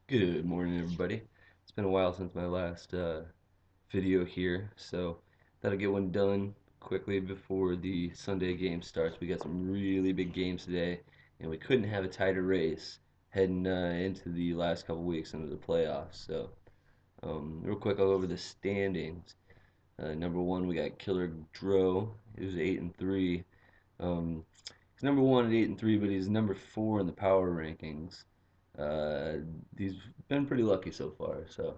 Good morning, everybody. It's been a while since my last video here, so thought I'd get one done quickly before the Sunday game starts. We got some really big games today, and we couldn't have a tighter race heading into the last couple weeks into the playoffs. So, real quick, I'll go over the standings. Number one, we got Killer Dro, who's 8-3. He's number one at 8-3, but he's number four in the power rankings. Uh, he's been pretty lucky so far. So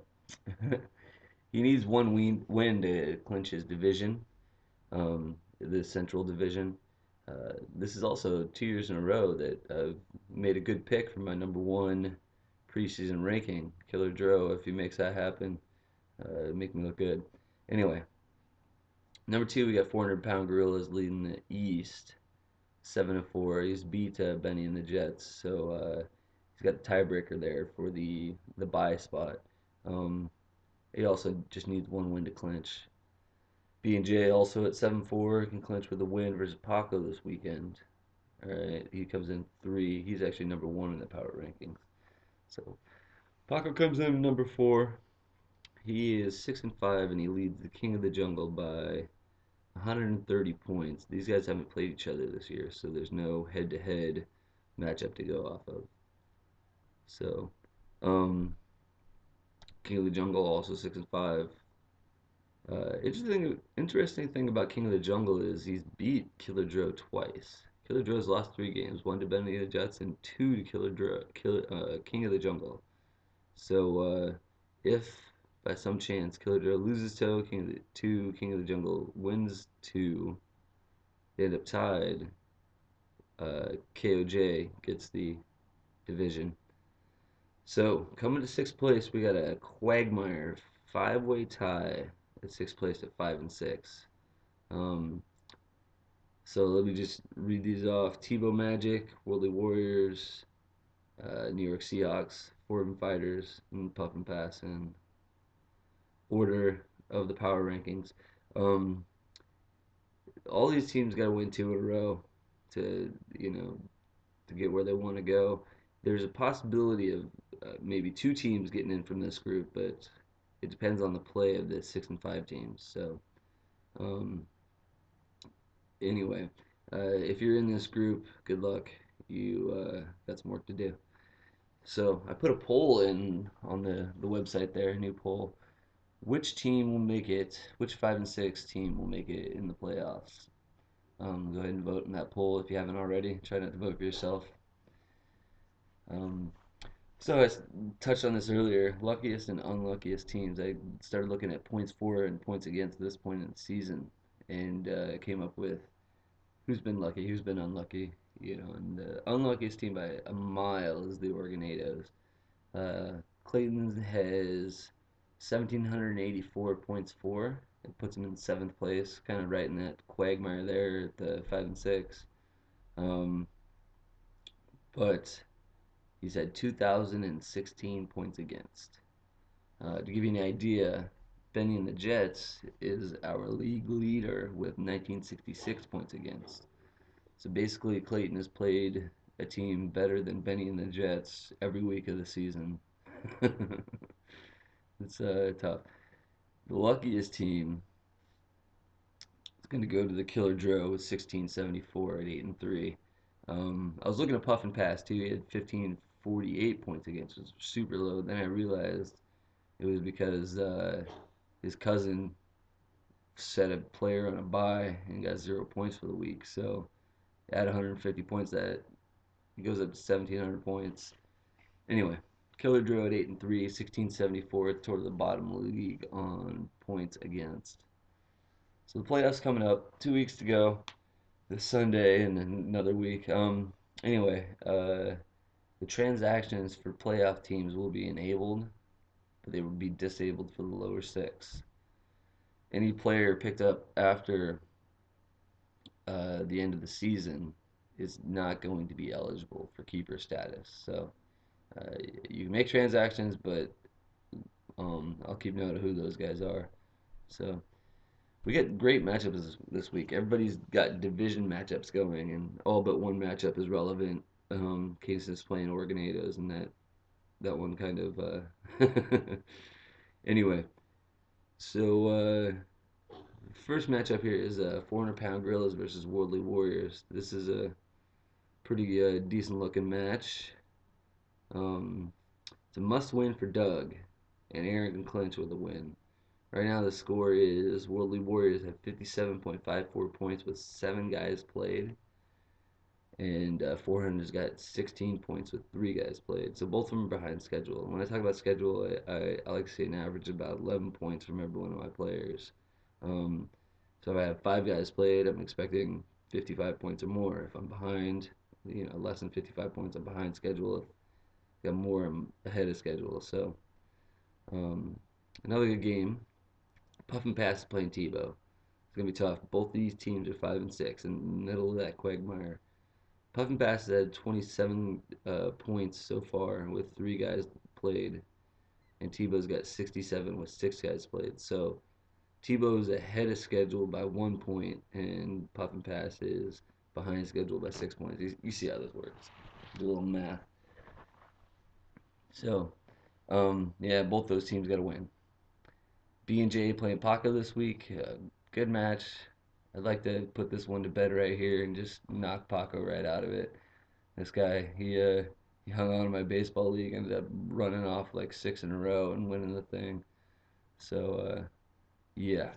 he needs one win to clinch his division, the Central Division. This is also 2 years in a row that I've made a good pick for my number one preseason ranking. Killer Dro, if he makes that happen, make me look good. Anyway, number two, we got 400-pound Gorillas leading the East. 7-4. He's beat Benny and the Jets, so he's got the tiebreaker there for the bye spot. Um, he also just needs one win to clinch. B&J also at 7-4 can clinch with a win versus Paco this weekend. All right, he comes in three. He's actually number one in the power rankings. So Paco comes in number four. He is 6-5 and he leads the King of the Jungle by 130 points. These guys haven't played each other this year, so there's no head-to-head matchup to go off of. So, um, King of the Jungle also 6-5. Interesting thing about King of the Jungle is he's beat Killer Dro twice. Killer Dro's lost 3 games, one to Benny the Jets and two to King of the Jungle. So, if by some chance Killer Dro loses King of the Jungle wins two, they end up tied. KOJ gets the division. So coming to sixth place, we got a quagmire five-way tie at sixth place at 5-6. Um, so let me just read these off: Tebow Magic, Worldly Warriors, New York Seahawks, Forbin Fighters, and Puff and Pass in order of the power rankings. Um, all these teams got to win two in a row to to get where they want to go. There's a possibility of maybe two teams getting in from this group, but it depends on the play of the 6 and 5 teams. So um, anyway, if you're in this group, good luck. You got some work to do. So I put a poll in on the website there, a new poll. Which team will make it? Which 5-6 team will make it in the playoffs? Go ahead and vote in that poll if you haven't already. Try not to vote for yourself. Um, So I touched on this earlier. Luckiest and unluckiest teams. I started looking at points for and points against this point in the season, and came up with who's been lucky, who's been unlucky. And the unluckiest team by a mile is the Organados. Clayton has 1,784 points for. It puts him in seventh place, kind of right in that quagmire there at the 5-6. Um, but he's had 2,016 points against. To give you an idea, Benny and the Jets is our league leader with 1966 points against. So basically, Clayton has played a team better than Benny and the Jets every week of the season. It's tough. The luckiest team is going to go to the Killer Dro with 1674 at 8-3. I was looking at Puff and Pass too. He had 1548 points against, which was super low. Then I realized it was because his cousin set a player on a bye and got 0 points for the week. So at 150 points, that he goes up to 1,700 points. Anyway, Killer Drew at 8-3, 1674 toward the bottom of the league on points against. So the playoffs coming up, 2 weeks to go. This Sunday and then another week. Anyway, the transactions for playoff teams will be enabled, but they will be disabled for the lower six. Any player picked up after the end of the season is not going to be eligible for keeper status. So uh, you can make transactions, but I'll keep note of who those guys are. So we get great matchups this week. Everybody's got division matchups going, and all but one matchup is relevant. Cases playing Organados, and that that one kind of anyway. So first matchup here is 400-pound gorillas versus worldly warriors. This is a pretty decent looking match. Um, it's a must win for Doug, and Aaron can clinch with a win. Right now, the score is Worldly Warriors have 57.54 points with 7 guys played, and 400's got 16 points with 3 guys played. So both of them are behind schedule. When I talk about schedule, I like to say an average of about 11 points from every one of my players. Um, so if I have 5 guys played, I'm expecting 55 points or more. If I'm behind, less than 55 points, I'm behind schedule. If I got more, I'm ahead of schedule. So um, another good game. Puff and Pass is playing Tebow. It's gonna be tough. Both of these teams are 5 and 6 in the middle of that quagmire. Puff and Pass has had 27 points so far with 3 guys played, and Tebow's got 67 with 6 guys played. So Tebow's ahead of schedule by 1 point, and Puff and Pass is behind schedule by 6 points. You see how this works. Do a little math. So, yeah, both those teams got to win. B&J playing Paco this week. Good match. I'd like to put this one to bed right here and just knock Paco right out of it. This guy, he hung on to my baseball league, ended up running off like 6 in a row and winning the thing. So yeah.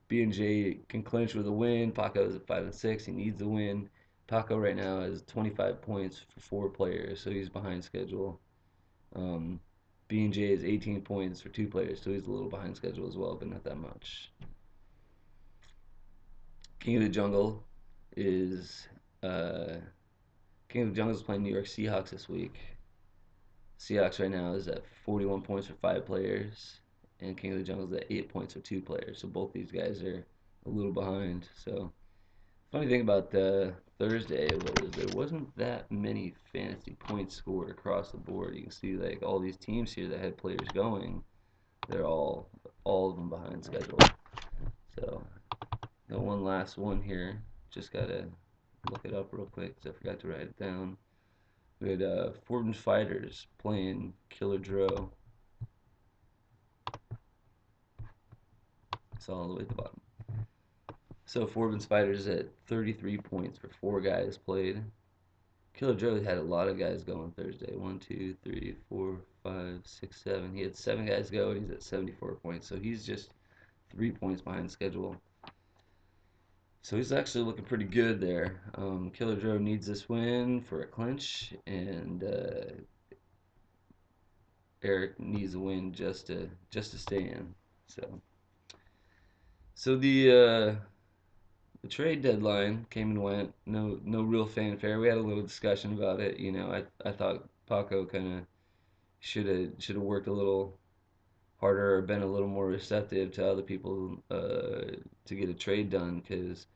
B&J can clinch with a win. Paco is at 5 and 6. He needs a win. Paco right now has 25 points for 4 players, so he's behind schedule. Um, B&J is 18 points for 2 players, so he's a little behind schedule as well, but not that much. King of the Jungle is uh, King of the Jungle is playing New York Seahawks this week. Seahawks right now is at 41 points for 5 players, and King of the Jungle is at 8 points for 2 players. So both these guys are a little behind. So funny thing about Thursday was there wasn't that many fantasy points scored across the board. You can see like all these teams here that had players going, they're all of them behind schedule. So got one last one here. Just gotta look it up real quick because I forgot to write it down. We had Fortin's Fighters playing Killer Dro. It's all the way at the bottom. So Forbin Spiders at 33 points for 4 guys played. Killer Joe had a lot of guys going Thursday. 1, 2, 3, 4, 5, 6, 7. He had 7 guys go and he's at 74 points. So he's just 3 points behind schedule. So he's actually looking pretty good there. Killer Joe needs this win for a clinch, and Eric needs a win just to stay in. So the trade deadline came and went. No real fanfare. We had a little discussion about it. I thought Paco kind of should have worked a little harder or been a little more receptive to other people to get a trade done because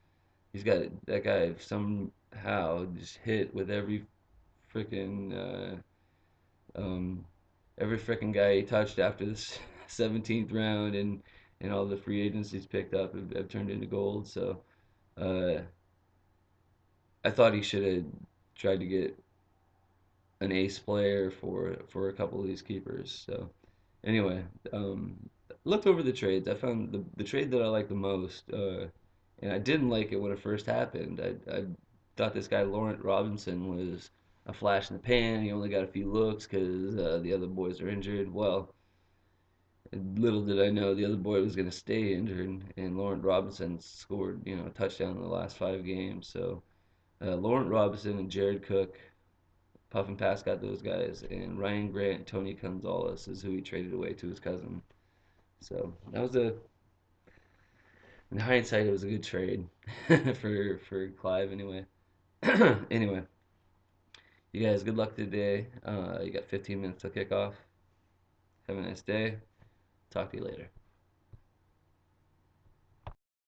he's got that guy somehow just hit with freaking every freaking guy he touched after this 17th round and all the free agents he's picked up have turned into gold. So. Uh, I thought he should have tried to get an ace player for a couple of these keepers. So anyway, looked over the trades. I found the trade that I like the most, and I didn't like it when it first happened. I thought this guy Laurent Robinson was a flash in the pan. He only got a few looks because the other boys are injured. Well, little did I know the other boy was going to stay injured, and Laurent Robinson scored a touchdown in the last 5 games. So Laurent Robinson and Jared Cook, Puff and Pass got those guys, and Ryan Grant and Tony Gonzalez is who he traded away to his cousin. So that was in hindsight, it was a good trade for Clive anyway. Anyway, you guys, good luck today. You got 15 minutes to kick off. Have a nice day. Talk to you later.